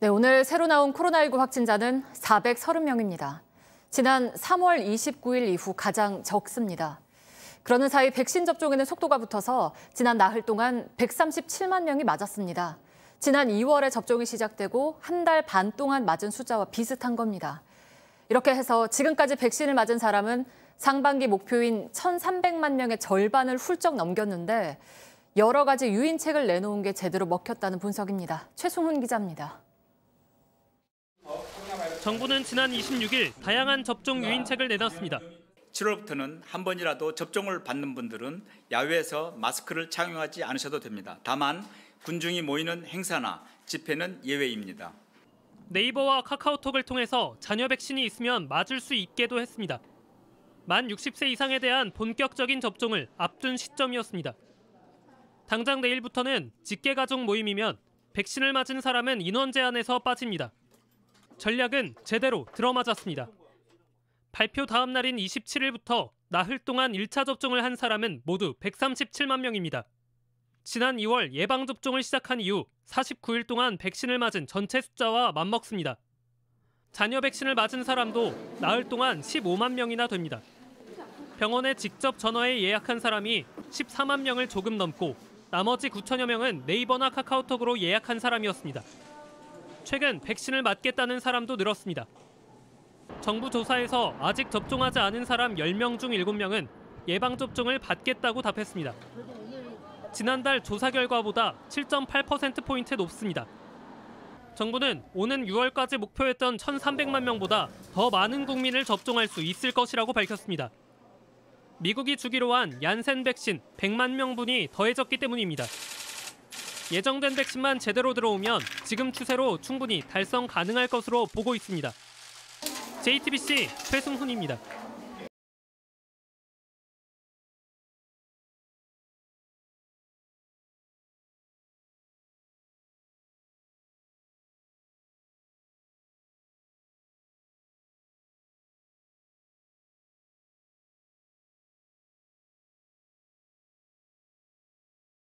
네, 오늘 새로 나온 코로나19 확진자는 430명입니다. 지난 3월 29일 이후 가장 적습니다. 그러는 사이 백신 접종에는 속도가 붙어서 지난 나흘 동안 137만 명이 맞았습니다. 지난 2월에 접종이 시작되고 한 달 반 동안 맞은 숫자와 비슷한 겁니다. 이렇게 해서 지금까지 백신을 맞은 사람은 상반기 목표인 1,300만 명의 절반을 훌쩍 넘겼는데 여러 가지 유인책을 내놓은 게 제대로 먹혔다는 분석입니다. 최승훈 기자입니다. 정부는 지난 26일 다양한 접종 유인책을 내놨습니다. 7월부터는 한 번이라도 접종을 받는 분들은 야외에서 마스크를 착용하지 않으셔도 됩니다. 다만 군중이 모이는 행사나 집회는 예외입니다. 네이버와 카카오톡을 통해서 자녀 백신이 있으면 맞을 수 있게도 했습니다. 만 60세 이상에 대한 본격적인 접종을 앞둔 시점이었습니다. 당장 내일부터는 직계가족 모임이면 백신을 맞은 사람은 인원 제한에서 빠집니다. 전략은 제대로 들어맞았습니다. 발표 다음 날인 27일부터 나흘 동안 1차 접종을 한 사람은 모두 137만 명입니다. 지난 2월 예방접종을 시작한 이후 49일 동안 백신을 맞은 전체 숫자와 맞먹습니다. 자녀 백신을 맞은 사람도 나흘 동안 15만 명이나 됩니다. 병원에 직접 전화해 예약한 사람이 14만 명을 조금 넘고 나머지 9천여 명은 네이버나 카카오톡으로 예약한 사람이었습니다. 최근 백신을 맞겠다는 사람도 늘었습니다. 정부 조사에서 아직 접종하지 않은 사람 10명 중 7명은 예방접종을 받겠다고 답했습니다. 지난달 조사 결과보다 7.8%포인트 높습니다. 정부는 오는 6월까지 목표했던 1,300만 명보다 더 많은 국민을 접종할 수 있을 것이라고 밝혔습니다. 미국이 주기로 한 얀센 백신 100만 명분이 더해졌기 때문입니다. 예정된 백신만 제대로 들어오면 지금 추세로 충분히 달성 가능할 것으로 보고 있습니다. JTBC 최승훈입니다.